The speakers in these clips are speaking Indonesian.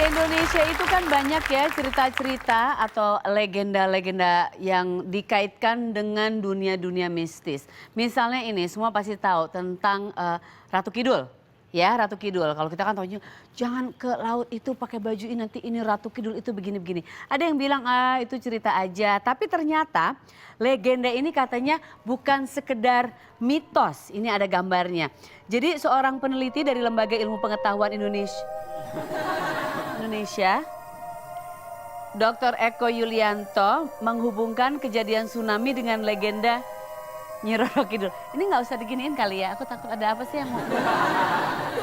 Indonesia itu kan banyak ya cerita-cerita atau legenda-legenda yang dikaitkan dengan dunia-dunia mistis. Misalnya ini semua pasti tahu tentang Ratu Kidul. Ya, Ratu Kidul. Kalau kita kan tahunya jangan ke laut itu pakai baju ini nanti ini Ratu Kidul itu begini-begini. Ada yang bilang itu cerita aja, tapi ternyata legenda ini katanya bukan sekedar mitos. Ini ada gambarnya. Jadi seorang peneliti dari Lembaga Ilmu Pengetahuan Indonesia, Dr. Eko Yulianto menghubungkan kejadian tsunami dengan legenda Nyi Roro Kidul. Ini nggak usah diginiin kali ya, aku takut ada apa sih yang mau.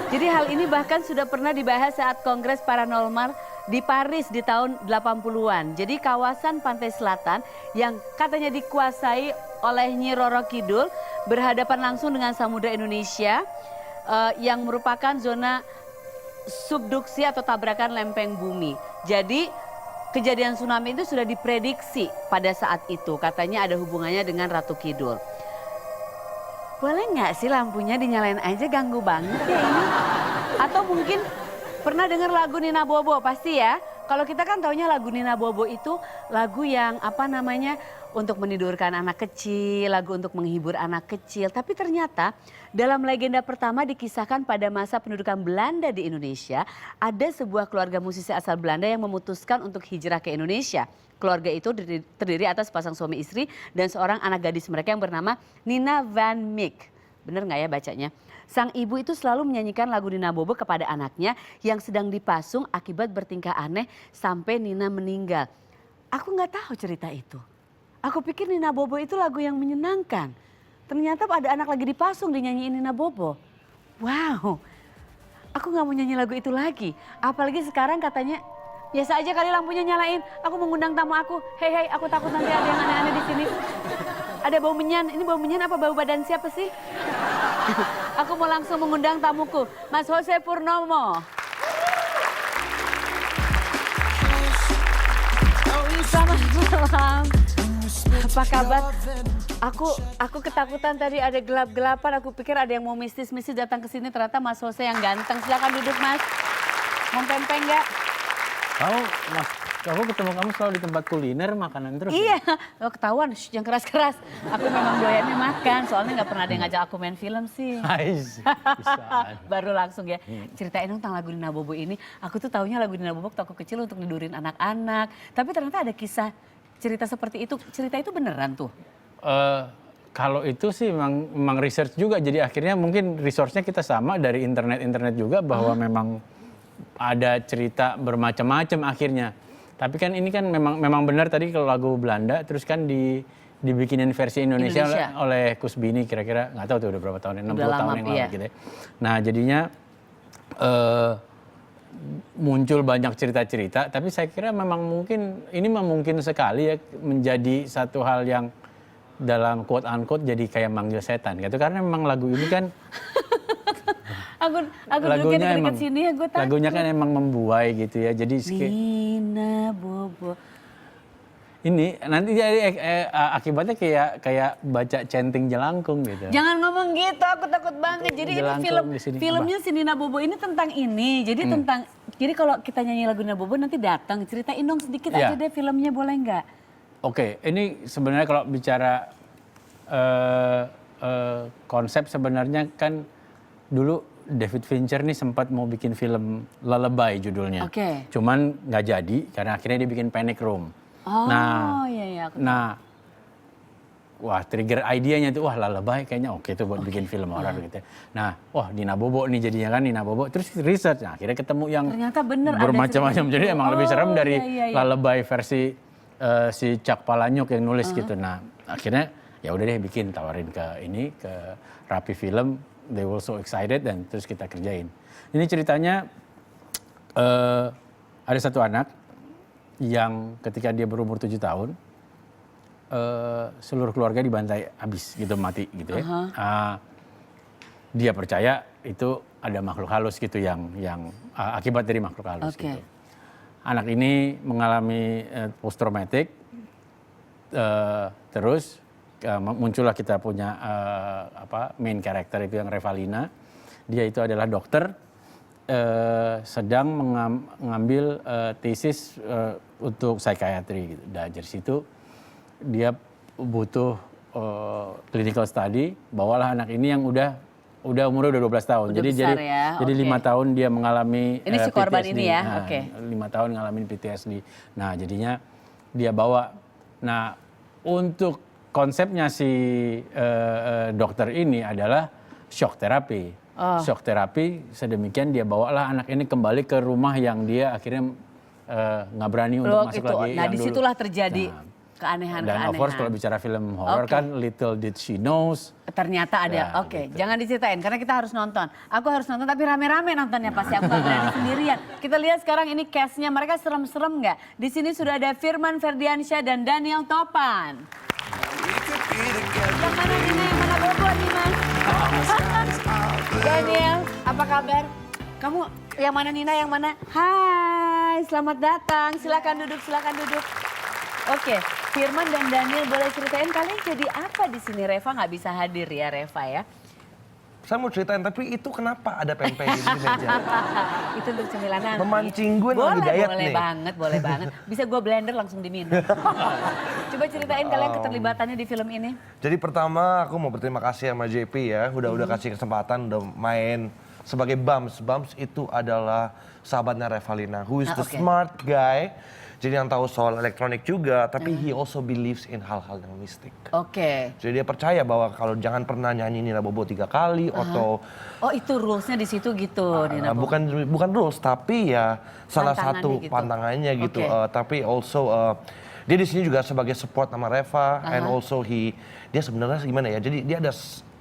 Jadi hal ini bahkan sudah pernah dibahas saat Kongres Paranormal di Paris di tahun 80-an. Jadi kawasan pantai selatan yang katanya dikuasai oleh Nyi Roro Kidul berhadapan langsung dengan Samudra Indonesia yang merupakan zona subduksi atau tabrakan lempeng bumi. Jadi kejadian tsunami itu sudah diprediksi pada saat itu. Katanya ada hubungannya dengan Ratu Kidul. Boleh nggak sih lampunya dinyalain aja, ganggu banget ya ini. Atau mungkin pernah dengar lagu Nina Bobo pasti ya. Kalau kita kan taunya lagu Nina Bobo itu lagu yang apa namanya untuk menidurkan anak kecil, lagu untuk menghibur anak kecil. Tapi ternyata dalam legenda pertama dikisahkan pada masa pendudukan Belanda di Indonesia, ada sebuah keluarga musisi asal Belanda yang memutuskan untuk hijrah ke Indonesia. Keluarga itu terdiri atas pasang suami istri dan seorang anak gadis mereka yang bernama Nina Van Mick. Bener nggak ya bacanya? Sang ibu itu selalu menyanyikan lagu Nina Bobo kepada anaknya yang sedang dipasung akibat bertingkah aneh sampai Nina meninggal. Aku nggak tahu cerita itu. Aku pikir Nina Bobo itu lagu yang menyenangkan. Ternyata ada anak lagi dipasung dinyanyiin Nina Bobo. Wow, aku nggak mau nyanyi lagu itu lagi. Apalagi sekarang katanya biasa aja kali lampunya nyalain. Aku mengundang tamu aku. Hei, aku takut nanti ada yang aneh-aneh di sini. Ada bau menyan. Ini bau menyan apa bau badan siapa sih? Aku mau langsung mengundang tamuku, Mas Jose Purnomo. Selamat malam. Apa kabar? Aku ketakutan tadi ada gelap-gelapan. Aku pikir ada yang mau mistis-mistis datang ke sini. Ternyata Mas Jose yang ganteng. Silakan duduk Mas. Mau pempeng nggak? Mas, aku ketemu kamu selalu di tempat kuliner makanan terus. Iya, ya? Ketahuan yang keras-keras. Aku memang doyannya makan, soalnya nggak pernah ada yang ngajak aku main film sih. Baru langsung ya. Ceritain dong tentang lagu Nina Bobo ini. Aku tuh taunya lagu Nina Bobo waktu aku kecil untuk nidurin anak-anak. Tapi ternyata ada kisah cerita seperti itu. Cerita itu beneran tuh? Kalau itu sih memang research juga. Jadi akhirnya mungkin resource-nya kita sama dari internet juga bahwa memang ada cerita bermacam-macam akhirnya. Tapi kan ini kan memang benar tadi kalau lagu Belanda terus kan dibikinin versi Indonesia. Oleh Kusbini kira-kira nggak tahu tuh udah berapa tahun, 60 tahun yang lalu gitu ya. Nah jadinya muncul banyak cerita-cerita, tapi saya kira memang mungkin sekali ya menjadi satu hal yang dalam quote unquote jadi kayak manggil setan gitu, karena memang lagu ini kan aku duduknya deket sini ya gue takut. Lagunya kan emang membuai gitu ya, jadi Nina Bobo. Ini nanti jadi akibatnya kayak baca centing jelangkung gitu. Jangan ngomong gitu, aku takut banget. Jadi jelangkung ini filmnya si Nina Bobo ini tentang ini. Jadi jadi kalau kita nyanyi lagu Nina Bobo nanti datang, ceritain dong sedikit aja deh filmnya, boleh nggak? Oke, ini sebenarnya kalau bicara konsep sebenarnya kan dulu David Fincher nih sempat mau bikin film Lullaby judulnya. Cuman nggak jadi karena akhirnya dia bikin Panic Room. Wah trigger idenya tuh, wah Lullaby kayaknya oke tuh buat bikin film horor gitu. Nah, wah Nina Bobo nih jadinya kan Nina Bobo. Terus research, nah akhirnya ketemu yang bermacam-macam. Jadi emang lebih serem dari Lullaby versi si Chuck Palahniuk yang nulis gitu. Nah akhirnya ya udah deh tawarin ke Rapi Film. They were so excited dan terus kita kerjain. Ini ceritanya ada satu anak yang ketika dia berumur 7 tahun seluruh keluarga dibantai habis gitu, mati gitu ya. Dia percaya itu ada makhluk halus gitu yang akibat dari makhluk halus gitu. Anak ini mengalami post traumatic terus muncullah kita punya main karakter itu yang Revalina. Dia itu adalah dokter sedang mengambil tesis untuk psikiatri gitu. Dan dari situ dia butuh clinical study, bawalah anak ini yang udah umurnya udah 12 tahun. Udah besar ya, jadi 5 tahun dia mengalami ini si korban PTSD. ini ya, Nah, oke. 5 tahun ngalamin PTSD. Nah, jadinya dia bawa. Nah, untuk konsepnya si dokter ini adalah shock therapy. Shock therapy sedemikian dia bawalah anak ini kembali ke rumah yang dia akhirnya nggak berani untuk masuk lagi. Nah, yang disitulah dulu. terjadi Nah, keanehan-keanehan. dan of course kalau bicara film horor kan little did she knows. Ternyata ada, Ya, oke. gitu. Jangan diceritain karena kita harus nonton. Aku harus nonton tapi rame-rame nontonnya pasti aku nggak berani sendirian. Kita lihat sekarang ini cast-nya, mereka serem-serem nggak? Di sini sudah ada Firman Ferdiansyah dan Daniel Topan. Yang mana Nina, yang mana Bobo nih Mas? Daniel, apa kabar? Kamu yang mana Nina, yang mana? Hai, selamat datang. Silakan duduk, silakan duduk. Oke, Firman dan Daniel boleh ceritain kalian jadi apa di sini? Reva nggak bisa hadir ya, Reva ya. Saya mau ceritain, tapi itu kenapa ada pempek di meja? Itu untuk cemilan nanti. Memancing gue lagi diet boleh nih. banget, boleh banget. Bisa gue blender langsung diminum. Coba ceritain kalian keterlibatannya di film ini. Jadi pertama aku mau berterima kasih sama JP ya, udah kasih kesempatan, udah main sebagai Bams. Bams itu adalah sahabatnya Revalina, who is the Oke. smart guy. Jadi yang tahu soal elektronik juga, tapi he also believes in hal-hal yang mistik. Oke. Jadi dia percaya bahwa kalau jangan pernah nyanyi Nina Bobo 3 kali atau Oh itu rulesnya di situ gitu, Nina. bukan rules tapi ya salah Pantangannya satu gitu. pantangannya gitu. Oke. Tapi also dia di sini juga sebagai support sama Reva and also dia sebenarnya gimana ya? Jadi dia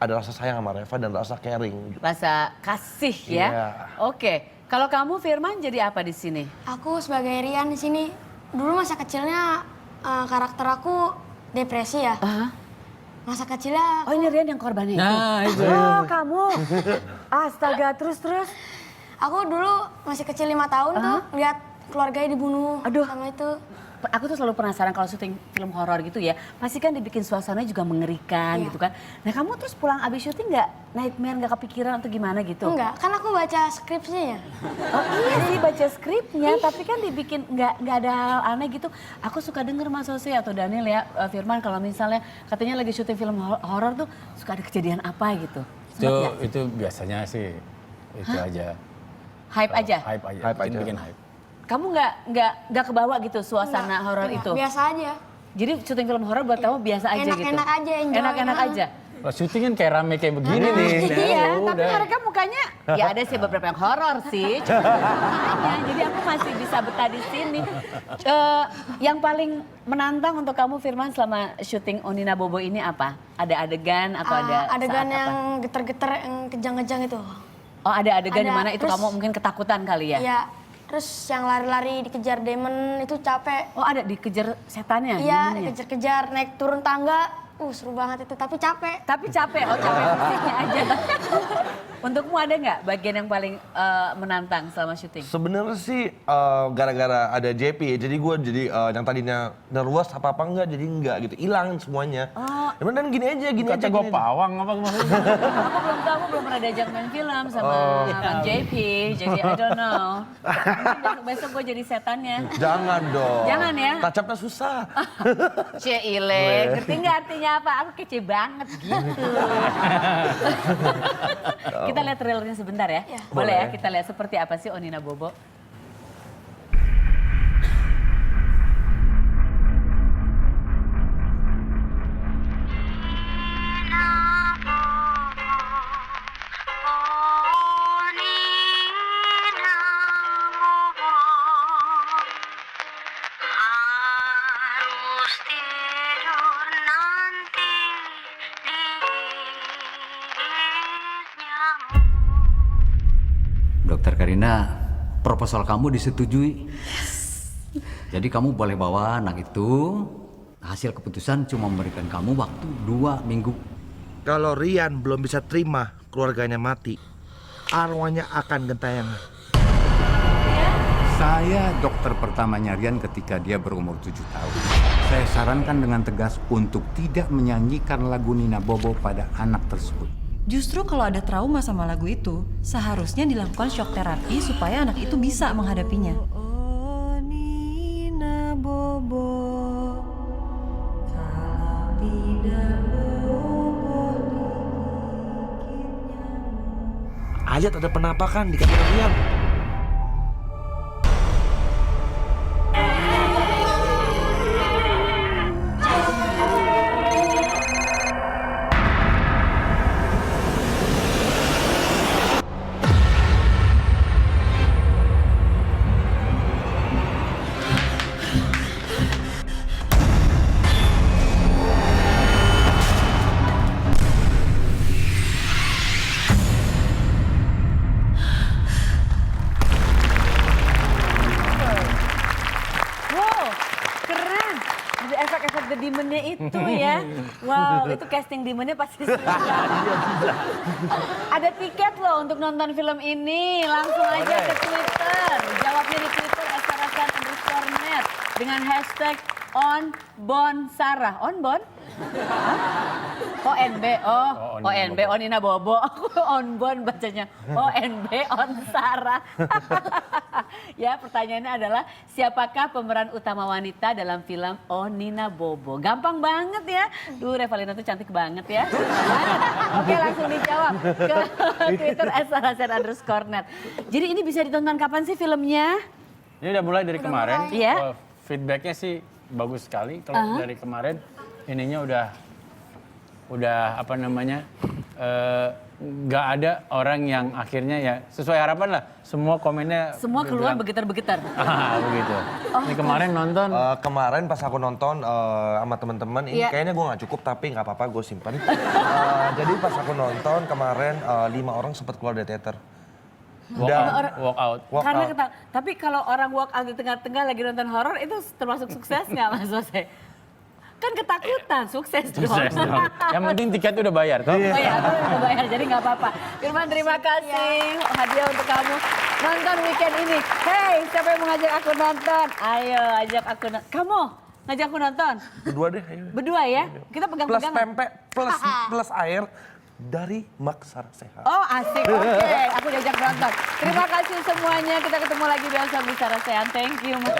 ada rasa sayang sama Reva dan rasa caring. Gitu. Rasa kasih ya. Iya. Oke. Kalau kamu Firman jadi apa di sini? Aku sebagai Rian di sini dulu masa kecilnya karakter aku depresi ya. Masa kecilnya Oh ini Rian yang korbannya itu? Nah, itu. Oh kamu. Astaga, terus. aku dulu masih kecil 5 tahun tuh lihat keluarganya dibunuh Aduh. sama itu. Aku tuh selalu penasaran kalau syuting film horor gitu ya. Pasti kan dibikin suasananya juga mengerikan Iya. gitu kan. Nah kamu terus pulang abis syuting nggak nightmare, nggak kepikiran atau gimana gitu? Enggak, kan aku baca skripsinya ya. Oh iya sih baca skripnya, tapi kan dibikin nggak ada hal aneh gitu. Aku suka denger Mas Jose atau Daniel ya, Firman kalau misalnya katanya lagi syuting film horor tuh suka ada kejadian apa gitu. Sempet nggak? Itu biasanya sih itu aja. Hype aja? Hype aja. Hype aja. Bikin hype. Kamu nggak kebawa gitu suasana horor Enggak, itu? Biasa aja. Jadi syuting film horor buat kamu biasa aja gitu? Enak-enak aja, enjoy. Enak-enak aja? Kalau syuting kan kayak rame kayak begini nih. Iya, Ya tapi udah. mereka mukanya ya ada sih beberapa yang horor sih. Cuma makanya, jadi aku masih bisa betah di sini. Yang paling menantang untuk kamu Firman selama syuting Nina Bobo ini apa? Ada adegan atau ada adegan saat yang apa? geter-geter, yang kejang-kejang itu. Oh ada adegan Ada, di mana itu terus- kamu mungkin ketakutan kali ya? Iya. Terus yang lari-lari dikejar demon itu capek. Oh ada dikejar setannya? Iya, demonnya? dikejar-kejar naik turun tangga. Seru banget itu, tapi capek. Tapi capek, oh capek fisiknya aja. Untukmu ada nggak bagian yang paling menantang selama syuting? Sebenarnya sih gara-gara ada JP ya, jadi gue yang tadinya nervous apa enggak jadi enggak gitu, hilang semuanya. Dan gini aja. Kata gue pawang apa maksudnya? Aku belum tahu, aku belum pernah diajak main film sama Bang JP, jadi I don't know. Mungkin besok gue jadi setannya. Jangan dong. Jangan ya. Tacapnya susah. Ile, ngerti nggak artinya apa? Aku kece banget gitu. Kita lihat trailernya sebentar ya. Ya. Boleh ya, Boleh. kita lihat seperti apa sih Nina Bobo. Harus tidur nanti di nyamuk. Dokter Karina, proposal kamu disetujui. Jadi kamu boleh bawa anak itu. Hasil keputusan cuma memberikan kamu waktu 2 minggu. Kalau Rian belum bisa terima keluarganya mati, arwahnya akan gentayangan. Saya dokter pertamanya Rian ketika dia berumur 7 tahun. Saya sarankan dengan tegas untuk tidak menyanyikan lagu Nina Bobo pada anak tersebut. Justru kalau ada trauma sama lagu itu, seharusnya dilakukan shock terapi supaya anak itu bisa menghadapinya. Oh, Nina Bobo, kalau tidak bobo dikit nyamuk. Ayat ada penampakan di kamar Rian. Wow, keren. Ada efek-efek The Demon-nya itu ya. Wow, itu casting Demon-nya pasti susah. Ada tiket loh untuk nonton film ini. Langsung aja ke Twitter. Jawabnya di Twitter @sarasan_net dengan hashtag #onbonsarah. Onbon? ONB, ONB, Onina Bobo. Aku Onbon bacanya. ONB, Onsarah. Ya, pertanyaannya adalah siapakah pemeran utama wanita dalam film Onina Bobo? Gampang banget ya. Duh, Revalina tuh cantik banget ya. Oke, langsung dijawab ke Twitter @sarasan_net. Jadi ini bisa ditonton kapan sih filmnya? Ini udah mulai dari kemarin. Iya. Feedbacknya sih bagus sekali. Kalau dari kemarin ininya udah apa namanya, nggak ada orang yang akhirnya ya sesuai harapan lah. Semua komennya Semua keluar begetar-begetar. Begitu. Ini kemarin nonton. Kemarin pas aku nonton sama teman-teman, ini Iya. kayaknya gue nggak cukup tapi nggak apa-apa gue simpen. Jadi pas aku nonton kemarin 5 orang sempat keluar dari teater. Walk out. Walk Karena out. tapi kalau orang walk out di tengah-tengah lagi nonton horor itu termasuk sukses nggak Mas Jose? Kan ketakutan, sukses dong. Sukses dong. Yang penting tiket udah bayar toh. Oh ya, itu udah bayar, jadi nggak apa-apa. Firman, terima kasih. Hadiah untuk kamu. Nonton weekend ini. Hey, siapa yang mau ngajak aku nonton? Ayo, ajak aku nonton. Kamu ngajak aku nonton? Berdua deh. Ayo. Berdua ya? Kita Plus pegang-pegang. pempek, plus air dari Maksar Sehat. Oh asik, oke. Aku diajak nonton. Terima kasih semuanya. Kita ketemu lagi besok di Sarasehan. Thank you, Mas.